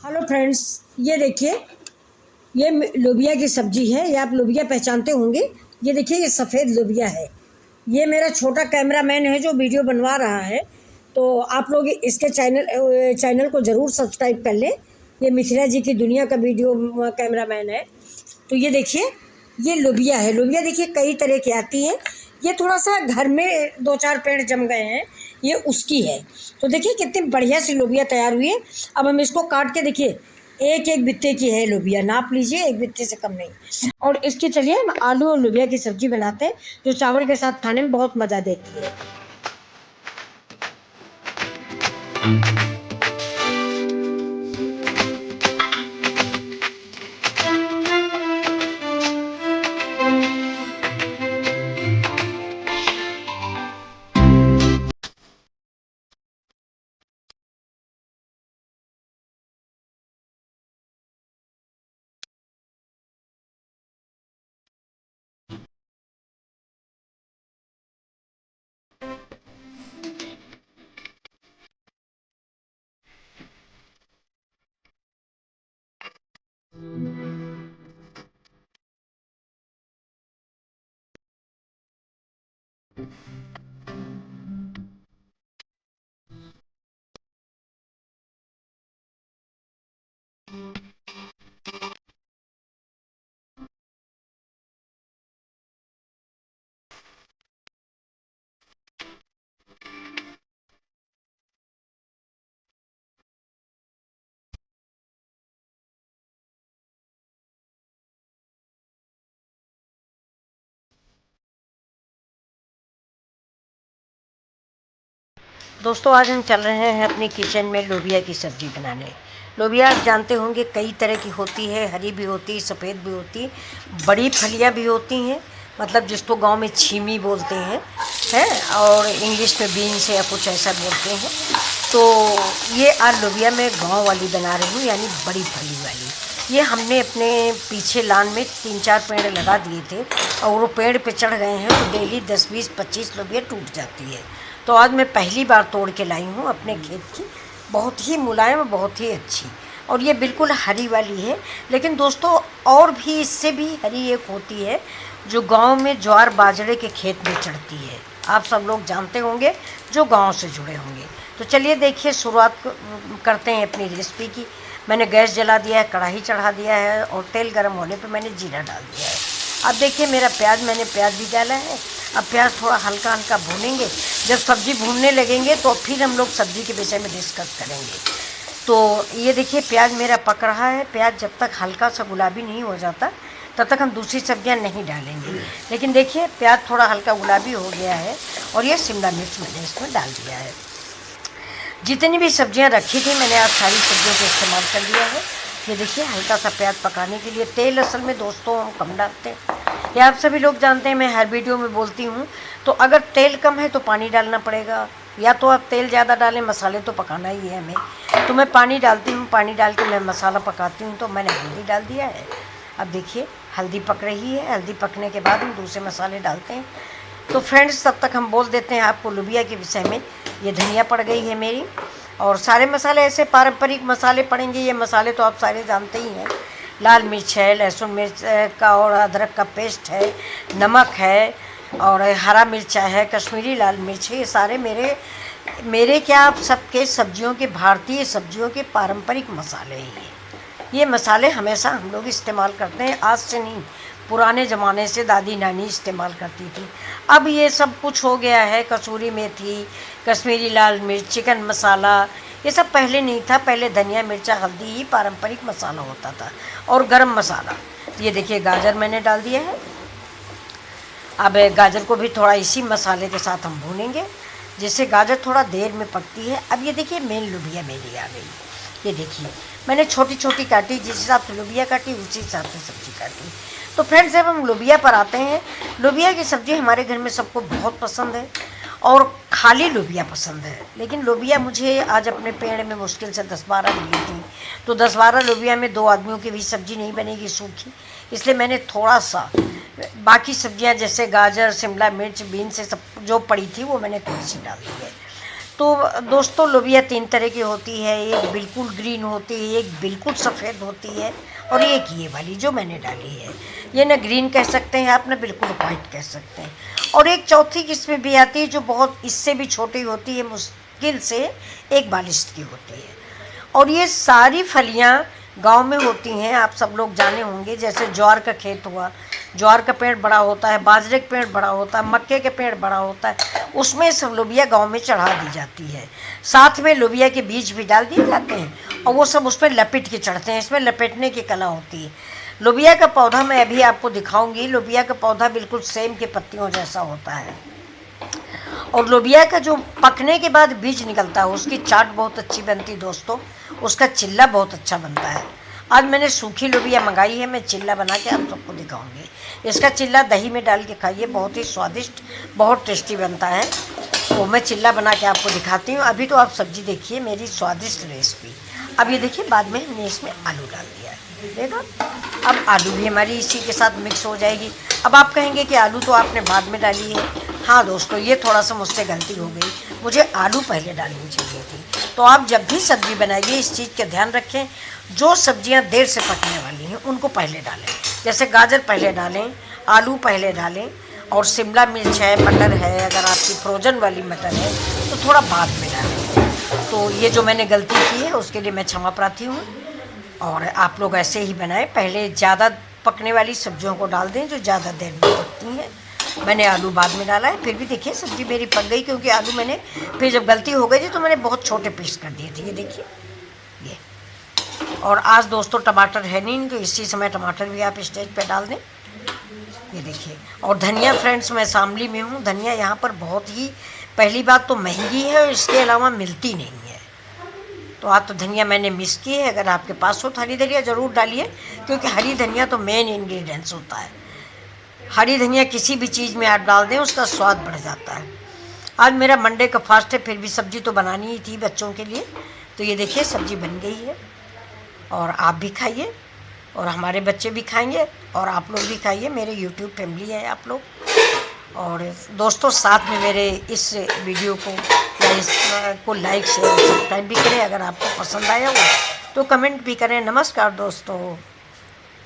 Hello friends, ये देखिए, ये लोबिया की सब्जी है। ये आप लोबिया पहचानते होंगे। ये देखिए, ये सफ़ेद लोबिया है। ये मेरा छोटा कैमरामैन है जो वीडियो बनवा रहा है। तो आप लोग इसके चैनल को ज़रूर सब्सक्राइब कर लें। ये मिथिला जी की दुनिया का वीडियो कैमरामैन है। तो ये देखिए, ये लोबिया है। लोबिया देखिए कई तरह की आती है। ये थोड़ा सा घर में दो चार पेड़ जम गए हैं, ये उसकी है। तो देखिए कितनी बढ़िया सी लोबिया तैयार हुई है। अब हम इसको काट के देखिए, एक एक बित्ते की है लोबिया, नाप लीजिए, एक बित्ते से कम नहीं। और इसकी चलिए हम आलू और लोबिया की सब्जी बनाते हैं, जो चावल के साथ खाने में बहुत मज़ा देती है। दोस्तों, आज हम चल रहे हैं अपनी किचन में लोबिया की सब्ज़ी बनाने। लोबिया आप जानते होंगे कई तरह की होती है, हरी भी होती है, सफ़ेद भी होती, बड़ी फलियां भी होती हैं, मतलब जिसको गांव में छीमी बोलते हैं और इंग्लिश में बीन्स या कुछ ऐसा बोलते हैं। तो ये आज लोबिया मैं गाँव वाली बना रही हूँ, यानी बड़ी फली वाली। ये हमने अपने पीछे लान में 3-4 पेड़ लगा दिए थे और वो पेड़ पे चढ़ गए हैं, तो डेली 10, 20, 25 लोबिया टूट जाती है। तो आज मैं पहली बार तोड़ के लाई हूँ अपने खेत की। बहुत ही मुलायम, बहुत ही अच्छी, और ये बिल्कुल हरी वाली है। लेकिन दोस्तों, और भी इससे भी हरी एक होती है जो गांव में ज्वार बाजरे के खेत में चढ़ती है। आप सब लोग जानते होंगे जो गांव से जुड़े होंगे। तो चलिए देखिए, शुरुआत करते हैं अपनी रेसिपी की। मैंने गैस जला दिया है, कढ़ाई चढ़ा दिया है और तेल गर्म होने पर मैंने जीरा डाल दिया है। अब देखिए मेरा मैंने प्याज भी डाला है। अब प्याज थोड़ा हल्का हल्का भूनेंगे। जब सब्ज़ी भूनने लगेंगे तो फिर हम लोग सब्ज़ी के विषय में डिस्कस करेंगे। तो ये देखिए, प्याज मेरा पक रहा है। प्याज जब तक हल्का सा गुलाबी नहीं हो जाता तब तक हम दूसरी सब्जियां नहीं डालेंगे। लेकिन देखिए, प्याज थोड़ा हल्का गुलाबी हो गया है और ये शिमला मिर्च मैंने इसमें डाल दिया है। जितनी भी सब्जियां रखी थी मैंने आज सारी सब्जियों को इस्तेमाल कर लिया है। ये देखिए, हल्का सा प्याज पकाने के लिए तेल असल में दोस्तों हम कम डालते हैं। ये आप सभी लोग जानते हैं, मैं हर वीडियो में बोलती हूँ। तो अगर तेल कम है तो पानी डालना पड़ेगा, या तो आप तेल ज़्यादा डालें, मसाले तो पकाना ही है हमें। तो मैं पानी डालती हूँ, पानी डाल के मैं मसाला पकाती हूँ। तो मैंने हल्दी डाल दिया है। अब देखिए हल्दी पक रही है। हल्दी पकने के बाद हम दूसरे मसाले डालते हैं। तो फ्रेंड्स, तब तक हम बोल देते हैं आपको लोबिया के विषय में। ये धनिया पड़ गई है मेरी, और सारे मसाले ऐसे पारंपरिक मसाले पड़ेंगे। ये मसाले तो आप सारे जानते ही हैं। लाल मिर्च है, लहसुन मिर्च का और अदरक का पेस्ट है, नमक है, और हरा मिर्चा है, कश्मीरी लाल मिर्च है। ये सारे मेरे क्या, आप सबके सब्जियों के, भारतीय सब्जियों के पारंपरिक मसाले हैं। ये मसाले हमेशा हम लोग इस्तेमाल करते हैं, आज से नहीं, पुराने ज़माने से दादी नानी इस्तेमाल करती थी। अब ये सब कुछ हो गया है, कसूरी मेथी, कश्मीरी लाल मिर्च, चिकन मसाला, ये सब पहले नहीं था। पहले धनिया मिर्चा हल्दी ही पारंपरिक मसाला होता था, और गरम मसाला। ये देखिए, गाजर मैंने डाल दिया है। अब गाजर को भी थोड़ा इसी मसाले के साथ हम भूनेंगे, जिससे गाजर थोड़ा देर में पकती है। अब ये देखिए, मेन लोबिया मेरी आ गई। ये देखिए, मैंने छोटी छोटी काटी, जिस हिसाब से लोबिया काटी उसी हिसाब से सब्ज़ी काटी। तो फ्रेंड्स, जब हम लोबिया पर आते हैं, लोबिया की सब्ज़ी हमारे घर में सबको बहुत पसंद है, और खाली लोबिया पसंद है। लेकिन लोबिया मुझे आज अपने पेड़ में मुश्किल से 10-12 मिली थी। तो 10-12 लोबिया में 2 आदमियों की भी सब्ज़ी नहीं बनेगी सूखी, इसलिए मैंने थोड़ा सा बाकी सब्जियां जैसे गाजर, शिमला मिर्च, बीन्स से सब जो पड़ी थी वो मैंने थोड़ी सी डाल दी है। तो दोस्तों लोबिया 3 तरह की होती है, एक बिल्कुल ग्रीन होती है, एक बिल्कुल सफ़ेद होती है और एक ये वाली जो मैंने डाली है। ये ना ग्रीन कह सकते हैं आप, ना बिल्कुल वाइट कह सकते हैं। और एक चौथी किस्म भी आती है जो बहुत इससे भी छोटी होती है, मुश्किल से 1 बालिश की होती है। और ये सारी फलियाँ गांव में होती हैं, आप सब लोग जाने होंगे। जैसे ज्वार का खेत हुआ, ज्वार का पेड़ बड़ा होता है, बाजरे का पेड़ बड़ा होता है, मक्के के पेड़ बड़ा होता है, उसमें सब लोबिया गांव में चढ़ा दी जाती है। साथ में लोबिया के बीज भी डाल दिए जाते हैं और वो सब उस पर लपेट के चढ़ते हैं। इसमें लपेटने की कला होती है। लोबिया का पौधा मैं अभी आपको दिखाऊंगी। लोबिया का पौधा बिल्कुल सेम के पत्तियों जैसा होता है और लोबिया का जो पकने के बाद बीज निकलता है उसकी चाट बहुत अच्छी बनती है दोस्तों, उसका चिल्ला बहुत अच्छा बनता है। आज मैंने सूखी लोबिया मंगाई है, मैं चिल्ला बना के आप सबको दिखाऊंगी। इसका चिल्ला दही में डाल के खाइए, बहुत ही स्वादिष्ट, बहुत टेस्टी बनता है। तो मैं चिल्ला बना के आपको दिखाती हूँ। अभी तो आप सब्जी देखिए मेरी स्वादिष्ट रेसिपी। अब ये देखिए बाद में हमने इसमें आलू डाल दिया है, देखा। अब आलू भी हमारी इसी के साथ मिक्स हो जाएगी। अब आप कहेंगे कि आलू तो आपने बाद में डाली है। हाँ दोस्तों, ये थोड़ा सा मुझसे गलती हो गई, मुझे आलू पहले डालनी चाहिए थी। तो आप जब भी सब्ज़ी बनाइए इस चीज़ का ध्यान रखें, जो सब्जियां देर से पकने वाली हैं उनको पहले डालें। जैसे गाजर पहले डालें, आलू पहले डालें, और शिमला मिर्च है, मटर है, अगर आपकी फ्रोजन वाली मटर है तो थोड़ा बाद में डालें। तो ये जो मैंने गलती की है उसके लिए मैं क्षमा प्रार्थी हूँ। और आप लोग ऐसे ही बनाएं, पहले ज़्यादा पकने वाली सब्जियों को डाल दें जो ज़्यादा देर में पकती हैं। मैंने आलू बाद में डाला है, फिर भी देखिए सब्ज़ी मेरी पक गई, क्योंकि आलू मैंने फिर जब गलती हो गई थी तो मैंने बहुत छोटे पीस कर दिए थे। ये देखिए ये। और आज दोस्तों टमाटर है नहीं, तो इसी समय टमाटर भी आप स्टेज पे डाल दें। ये देखिए। और धनिया फ्रेंड्स, मैं शामली में हूँ, धनिया यहाँ पर बहुत ही, पहली बात तो महंगी है और इसके अलावा मिलती नहीं है। तो आज तो धनिया मैंने मिस की है। अगर आपके पास हो तो हरी धनिया ज़रूर डालिए, क्योंकि हरी धनिया तो मेन इंग्रेडिएंट्स होता है। हरी धनिया किसी भी चीज़ में आप डाल दें उसका स्वाद बढ़ जाता है। आज मेरा मंडे का फास्ट है, फिर भी सब्ज़ी तो बनानी ही थी बच्चों के लिए। तो ये देखिए सब्ज़ी बन गई है और आप भी खाइए और हमारे बच्चे भी खाएंगे और आप लोग भी खाइए। मेरे यूट्यूब फैमिली है आप लोग। और दोस्तों साथ में मेरे इस वीडियो को या इसको लाइक शेयर सब्सक्राइब भी करें। अगर आपको पसंद आया हो तो कमेंट भी करें। नमस्कार दोस्तों।